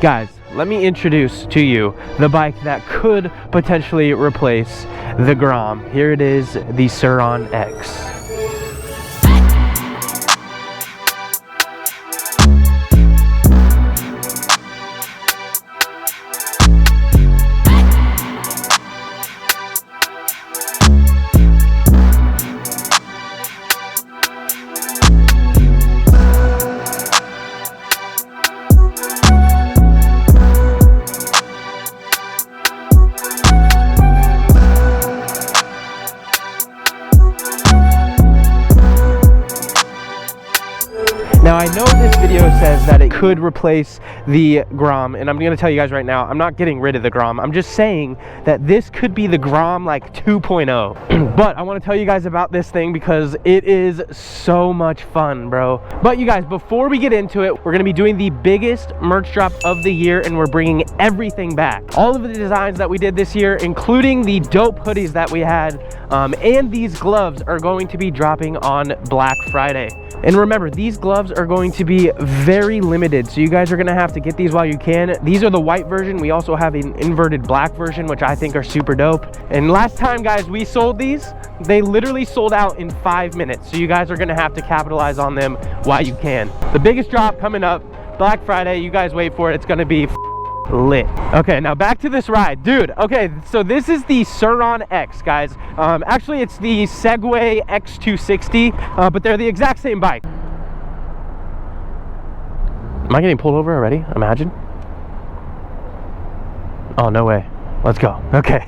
Guys, let me introduce to you the bike that could potentially replace the GROM. Here it is, the Saron X. Now I know this video says that it could replace the GROM, and I'm gonna tell you guys right now, I'm not getting rid of the GROM. I'm just saying that this could be the GROM like 2.0. But I wanna tell you guys about this thing because it is so much fun, bro. But you guys, before we get into it, we're gonna be doing the biggest merch drop of the year, and we're bringing everything back. All of the designs that we did this year, including the dope hoodies that we had, and these gloves are going to be dropping on Black Friday. And remember, these gloves are going to be very limited, so you guys are gonna have to get these while you can. These are the white version. We also have an inverted black version, which I think are super dope. And last time, guys, we sold these, they literally sold out in 5 minutes. So you guys are gonna have to capitalize on them while you can. The biggest drop coming up, Black Friday. You guys wait for it. It's gonna be lit. Okay, now back to this ride, dude. Okay, so this is the Saron X, guys. Actually, it's the Segway X260, but they're the exact same bike. Am I getting pulled over already? Imagine. Oh, no way. Let's go. Okay.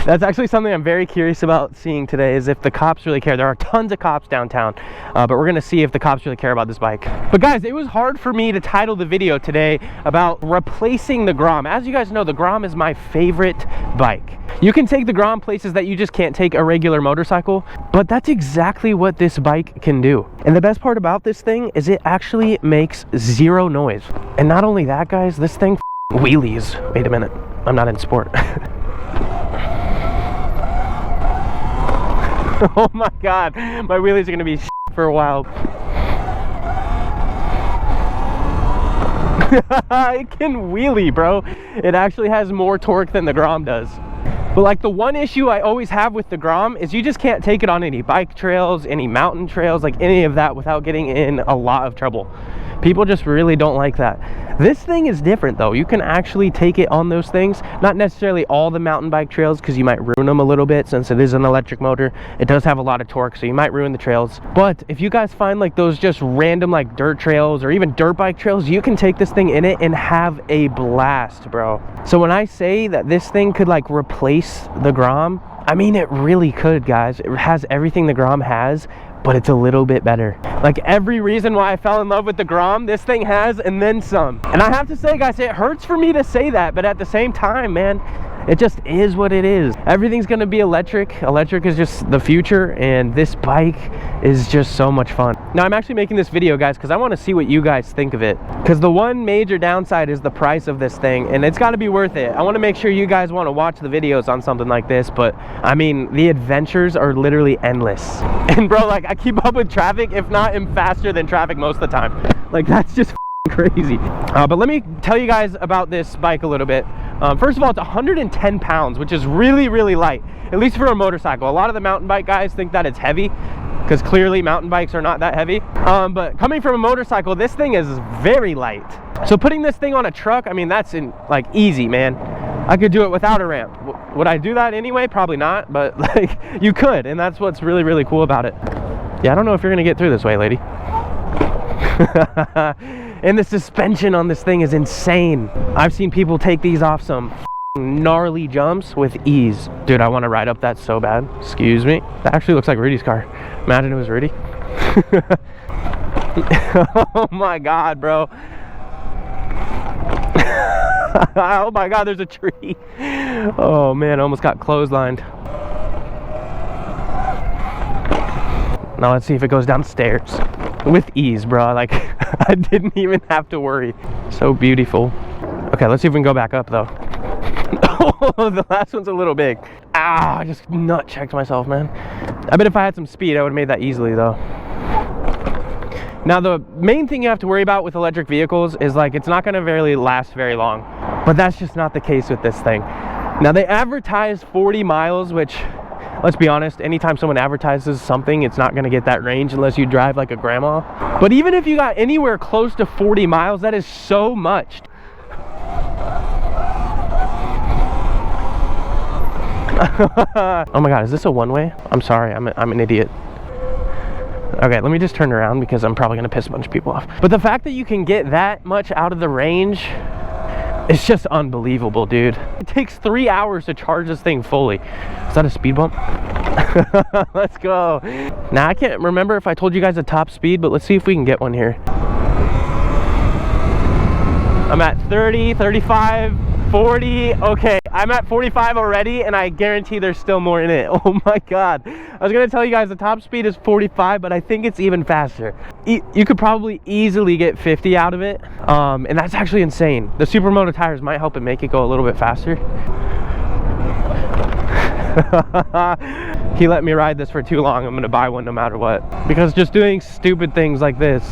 That's actually something I'm very curious about seeing today, is if the cops really care. There are tons of cops downtown, but we're gonna see if the cops really care about this bike. But guys, it was hard for me to title the video today about replacing the GROM. As you guys know, the GROM is my favorite bike. You can take the GROM places that you just can't take a regular motorcycle, but that's exactly what this bike can do. And the best part about this thing is it actually makes zero noise. And not only that, guys, this thing wheelies. Wait a minute, I'm not in sport. Oh my god, my wheelies are gonna be for a while. It can wheelie, bro. It actually has more torque than the GROM does. But like, the one issue I always have with the GROM is you just can't take it on any bike trails, any mountain trails, like any of that, without getting in a lot of trouble. People just really don't like that. This thing is different though. You can actually take it on those things. Not necessarily all the mountain bike trails, because you might ruin them a little bit since it is an electric motor. It does have a lot of torque, so you might ruin the trails. But if you guys find like those just random like dirt trails or even dirt bike trails, you can take this thing in it and have a blast, bro. So when I say that this thing could like replace the GROM, I mean it really could, guys. It has everything the GROM has, but it's a little bit better. Like, every reason why I fell in love with the GROM, this thing has, and then some. And I have to say, guys, it hurts for me to say that, but at the same time, man, it just is what it is. Everything's gonna be electric. Electric is just the future, and this bike is just so much fun. Now, I'm actually making this video, guys, because I want to see what you guys think of it. Because the one major downside is the price of this thing, and it's got to be worth it. I want to make sure you guys want to watch the videos on something like this, but I mean, the adventures are literally endless. And bro, like, I keep up with traffic. If not, I'm faster than traffic most of the time. Like, that's just crazy. But let me tell you guys about this bike a little bit. First of all, it's 110 pounds, which is really, really light, at least for a motorcycle. A lot of the mountain bike guys think that it's heavy, because clearly mountain bikes are not that heavy. But coming from a motorcycle, this thing is very light. So putting this thing on a truck, I mean, that's like easy, man. I could do it without a ramp. Would I do that anyway? Probably not, but like, you could, and that's what's really, really cool about it. Yeah, I don't know if you're gonna get through this way, lady. And the suspension on this thing is insane. I've seen people take these off some gnarly jumps with ease. Dude, I want to ride up that so bad. Excuse me. That actually looks like Rudi's car. Imagine it was Rudi. Oh my god, bro. Oh my god, there's a tree. Oh man, I almost got clotheslined. Now let's see if it goes downstairs with ease, bro. Like, I didn't even have to worry. So beautiful. Okay, let's see if we can go back up though. Oh, the last one's a little big. Ah, I just nut checked myself, man. I bet if I had some speed, I would have made that easily though. Now, the main thing you have to worry about with electric vehicles is like it's not going to really last very long, but that's just not the case with this thing. Now, they advertise 40 miles, which, let's be honest, anytime someone advertises something, it's not going to get that range unless you drive like a grandma. But even if you got anywhere close to 40 miles, that is so much. Oh my god, is this a one-way? I'm sorry, I'm an idiot. Okay, let me just turn around because I'm probably gonna piss a bunch of people off. But the fact that you can get that much out of the range, it's just unbelievable, dude. It takes 3 hours to charge this thing fully. Is that a speed bump? Let's go. Now, I can't remember if I told you guys the top speed, but let's see if we can get one here. I'm at 30, 35, 40. Okay, I'm at 45 already, and I guarantee there's still more in it. Oh my god. I was gonna tell you guys the top speed is 45, but I think it's even faster. You could probably easily get 50 out of it, and that's actually insane. The Supermoto tires might help it make it go a little bit faster. He let me ride this for too long. I'm gonna buy one no matter what, because just doing stupid things like this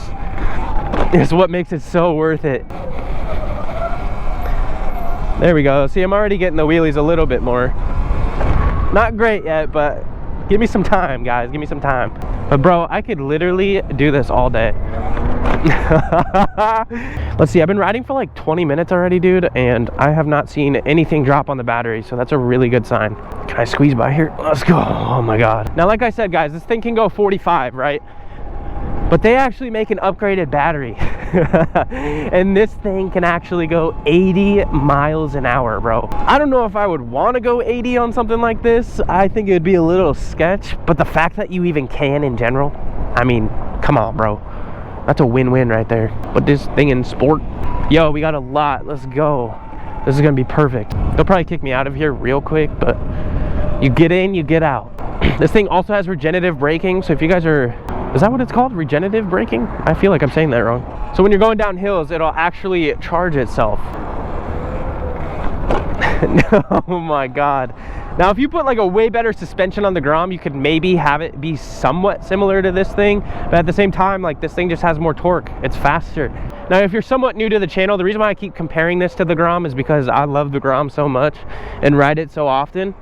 is what makes it so worth it. There we go. See, I'm already getting the wheelies a little bit more. Not great yet, but give me some time, guys. Give me some time. But bro, I could literally do this all day. Let's see, I've been riding for like 20 minutes already, dude, and I have not seen anything drop on the battery, so that's a really good sign. Can I squeeze by here? Let's go. Oh my god. Now, like I said, guys, this thing can go 45, right? But they actually make an upgraded battery. And this thing can actually go 80 miles an hour, bro. I don't know if I would want to go 80 on something like this. I think it would be a little sketch, but the fact that you even can in general, I mean, come on, bro. That's a win-win right there. But this thing in sport, yo, we got a lot. Let's go. This is gonna be perfect. They'll probably kick me out of here real quick, but you get in, you get out. This thing also has regenerative braking, so if you guys are, is that what it's called? Regenerative braking? I feel like I'm saying that wrong. So when you're going down hills, it'll actually charge itself. Oh my god. Now, if you put like a way better suspension on the Grom, you could maybe have it be somewhat similar to this thing, but at the same time, like, this thing just has more torque. It's faster. Now, if you're somewhat new to the channel, the reason why I keep comparing this to the Grom is because I love the Grom so much and ride it so often.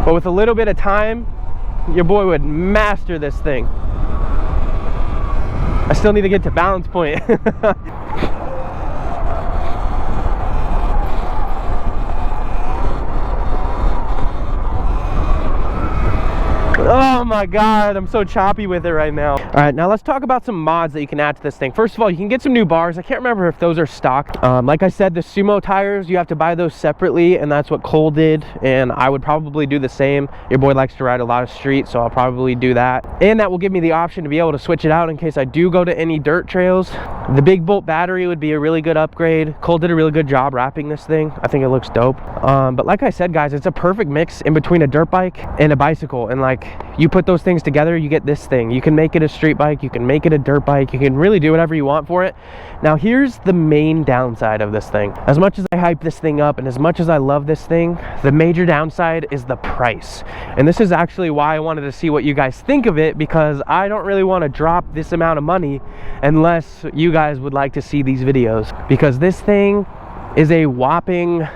But with a little bit of time, your boy would master this thing. I still need to get to balance point. Oh my god, I'm so choppy with it right now. All right, now let's talk about some mods that you can add to this thing. First of all, you can get some new bars. I can't remember if those are stock. Like I said, the Sumo tires, you have to buy those separately, and that's what Cole did, and I would probably do the same. Your boy likes to ride a lot of street, so I'll probably do that. And that will give me the option to be able to switch it out in case I do go to any dirt trails. The big bolt battery would be a really good upgrade. Cole did a really good job wrapping this thing. I think it looks dope. But like I said, guys, it's a perfect mix in between a dirt bike and a bicycle, and like, you put those things together, you get this thing. You can make it a street bike, you can make it a dirt bike, you can really do whatever you want for it. Now, here's the main downside of this thing. As much as I hype this thing up and as much as I love this thing, the major downside is the price. And this is actually why I wanted to see what you guys think of it, because I don't really want to drop this amount of money unless you guys would like to see these videos, because this thing is a whopping,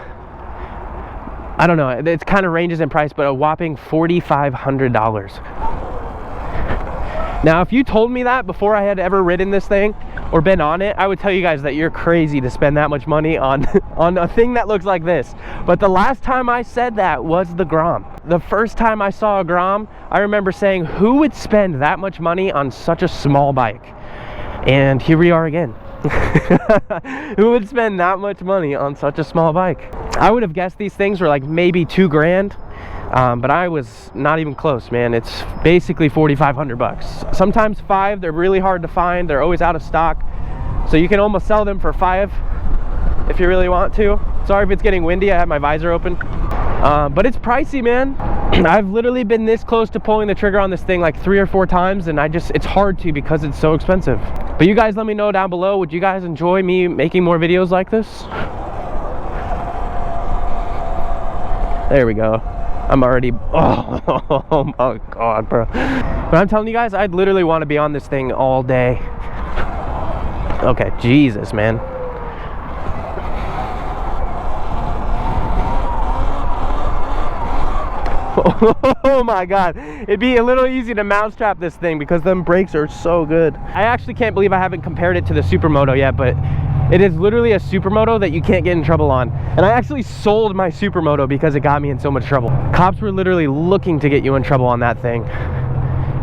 I don't know, it kind of ranges in price, but a whopping $4,500. Now, if you told me that before I had ever ridden this thing or been on it, I would tell you guys that you're crazy to spend that much money on on a thing that looks like this. But the last time I said that was the Grom. The first time I saw a Grom, I remember saying, who would spend that much money on such a small bike? And here we are again. Who would spend that much money on such a small bike? I would have guessed these things were like maybe $2 grand, but I was not even close, man. It's basically 4,500 bucks. Sometimes 5. They're really hard to find. They're always out of stock, so you can almost sell them for 5 if you really want to. Sorry if it's getting windy. I have my visor open, but it's pricey, man. I've literally been this close to pulling the trigger on this thing like 3 or 4 times, and it's hard to because it's so expensive. But you guys let me know down below, would you guys enjoy me making more videos like this? There we go. I'm already, oh my God, bro. But I'm telling you guys, I'd literally want to be on this thing all day. Okay, Jesus, man. Oh my God, it'd be a little easy to mousetrap this thing because them brakes are so good. I actually can't believe I haven't compared it to the Supermoto yet, but it is literally a Supermoto that you can't get in trouble on. And I actually sold my Supermoto because it got me in so much trouble. Cops were literally looking to get you in trouble on that thing.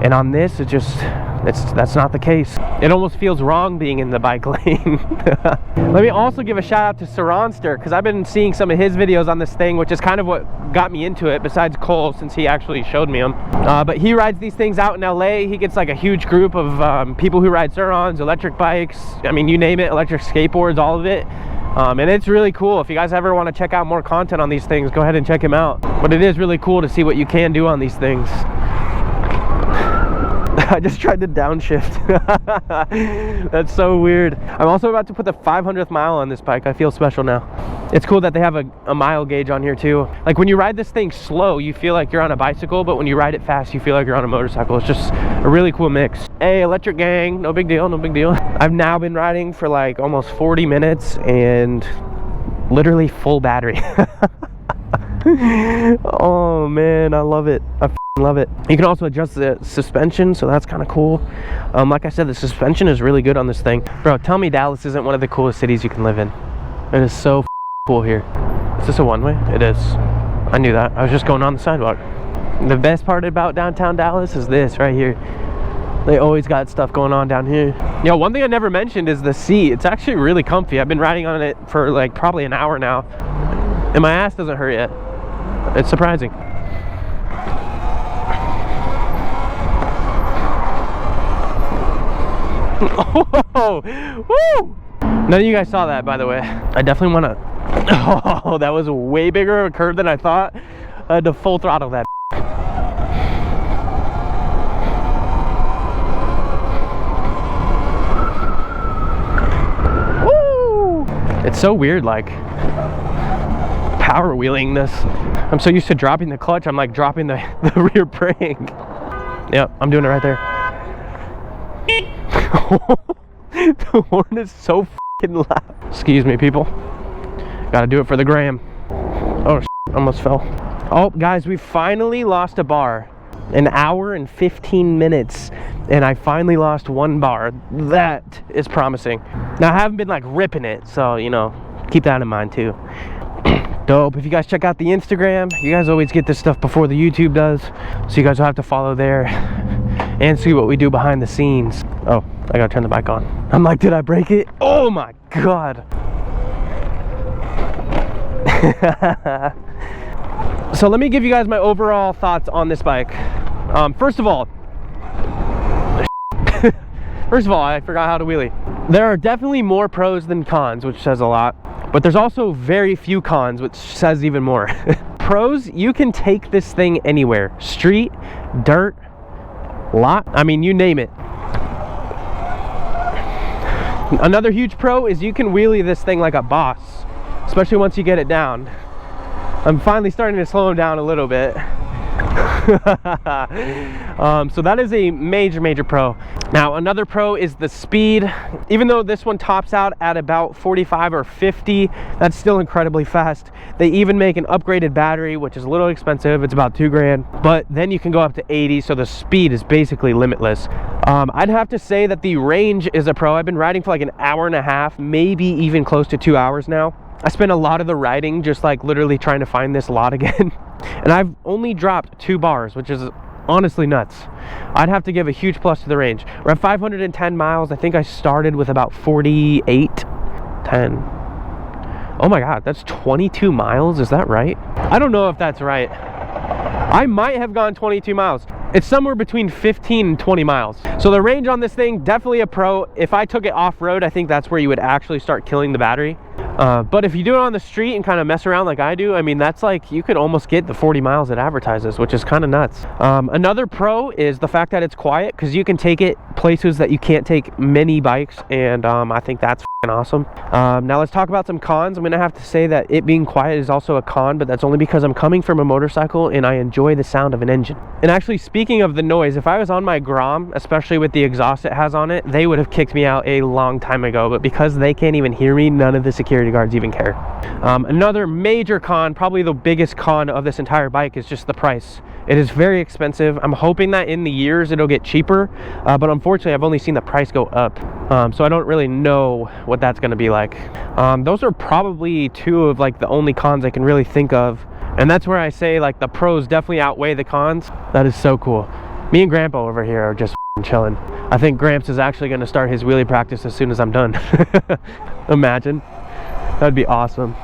And on this, that's not the case. It almost feels wrong being in the bike lane. Let me also give a shout out to Saron X, because I've been seeing some of his videos on this thing, which is kind of what got me into it, besides Cole, since he actually showed me them. But he rides these things out in LA. He gets like a huge group of people who ride Sarons, electric bikes, I mean, you name it, electric skateboards, all of it. And it's really cool. If you guys ever want to check out more content on these things, go ahead and check him out. But it is really cool to see what you can do on these things. I just tried to downshift. That's so weird. I'm also about to put the 500th mile on this bike. I feel special now. It's cool that they have a mile gauge on here too. Like when you ride this thing slow, you feel like you're on a bicycle, but when you ride it fast, you feel like you're on a motorcycle. It's just a really cool mix. Hey, electric gang, no big deal, no big deal. I've now been riding for like almost 40 minutes and literally full battery. Oh man, I love it. I love it. You can also adjust the suspension, so that's kind of cool. Like I said, the suspension is really good on this thing. Bro, tell me Dallas isn't one of the coolest cities you can live in. It is so cool here. Is this a one-way? It is. I knew that. I was just going on the sidewalk. The best part about downtown Dallas is this right here. They always got stuff going on down here. You know, one thing I never mentioned is the seat. It's actually really comfy. I've been riding on it for like probably an hour now, and my ass doesn't hurt yet. It's surprising. Oh, woo! None of you guys saw that, by the way. I definitely want to. Oh, that was way bigger of a curve than I thought. I had to full throttle that. Woo! It's so weird, like power wheeling this. I'm so used to dropping the clutch, I'm like dropping the rear brake. Yep, I'm doing it right there. The horn is so fucking loud. Excuse me, people. Gotta do it for the gram. Oh, almost fell. Oh, guys, we finally lost a bar. An hour and 15 minutes. And I finally lost one bar. That is promising. Now, I haven't been like ripping it, so, you know, keep that in mind too. Dope. If you guys check out the Instagram, you guys always get this stuff before the YouTube does. So you guys will have to follow there and see what we do behind the scenes. Oh, I gotta turn the bike on. I'm like, did I break it? Oh my God. So let me give you guys my overall thoughts on this bike. First of all, I forgot how to wheelie. There are definitely more pros than cons, which says a lot. But there's also very few cons, which says even more. Pros, you can take this thing anywhere. Street, dirt, lot, I mean, you name it. Another huge pro is you can wheelie this thing like a boss, especially once you get it down. I'm finally starting to slow him down a little bit. So that is a major pro. Now another pro is the speed. Even though this one tops out at about 45 or 50, that's still incredibly fast. They even make an upgraded battery, which is a little expensive. It's about $2,000, but then you can go up to 80, so the speed is basically limitless. I'd have to say that the range is a pro. I've been riding for like an hour and a half, maybe even close to 2 hours now. I spent a lot of the riding just like literally trying to find this lot again. And I've only dropped 2 bars, which is honestly nuts. I'd have to give a huge plus to the range. We're at 510 miles. I think I started with about 48, 10. Oh my God, that's 22 miles. Is that right? I don't know if that's right. I might have gone 22 miles. It's somewhere between 15 and 20 miles. So the range on this thing, definitely a pro. If I took it off-road, I think that's where you would actually start killing the battery. But if you do it on the street and kind of mess around like I do, I mean, that's like, you could almost get the 40 miles it advertises, which is kind of nuts. Another pro is the fact that it's quiet, because you can take it places that you can't take many bikes, and I think that's awesome. Now let's talk about some cons. I'm gonna have to say that it being quiet is also a con, but that's only because I'm coming from a motorcycle and I enjoy the sound of an engine. And actually, speaking of the noise, if I was on my Grom, especially with the exhaust it has on it, they would have kicked me out a long time ago, but because they can't even hear me, none of the security guards even care. Another major con, probably the biggest con of this entire bike, is just the price. It is very expensive. I'm hoping that in the years it'll get cheaper, but unfortunately I've only seen the price go up, so I don't really know what that's going to be like. Those are probably two of like the only cons I can really think of, and that's where I say like the pros definitely outweigh the cons. That is so cool. Me and Grandpa over here are just chilling. I think Gramps is actually going to start his wheelie practice as soon as I'm done. Imagine, that'd be awesome.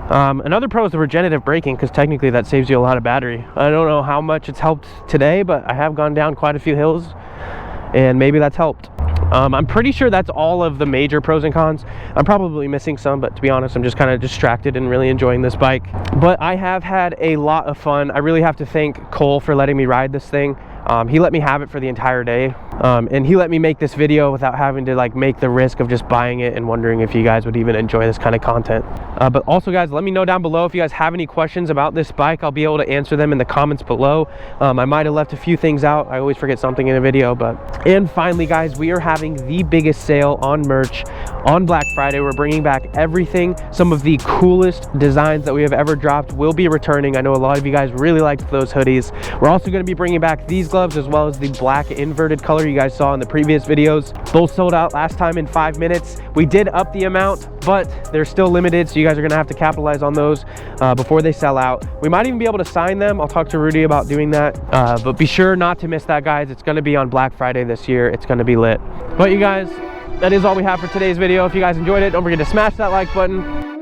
Another pro is the regenerative braking, because technically that saves you a lot of battery. I don't know how much it's helped today, but I have gone down quite a few hills and maybe that's helped. I'm pretty sure that's all of the major pros and cons. I'm probably missing some, but to be honest, I'm just kind of distracted and really enjoying this bike. But I have had a lot of fun. I really have to thank Cole for letting me ride this thing. He let me have it for the entire day, and he let me make this video without having to like make the risk of just buying it and wondering if you guys would even enjoy this kind of content. But also, guys, let me know down below if you guys have any questions about this bike. I'll be able to answer them in the comments below. I might have left a few things out. I always forget something in a video. And finally, guys, we are having the biggest sale on merch on Black Friday. We're bringing back everything. Some of the coolest designs that we have ever dropped will be returning. I know a lot of you guys really liked those hoodies. We're also going to be bringing back these gloves, as well as the black inverted color you guys saw in the previous videos. Those sold out last time in 5 minutes. We did up the amount, but they're still limited, so you guys are gonna have to capitalize on those before they sell out. We might even be able to sign them. I'll talk to Rudi about doing that, but be sure not to miss that, guys. It's gonna be on Black Friday this year. It's gonna be lit. But you guys, that is all we have for today's video. If you guys enjoyed it, don't forget to smash that like button.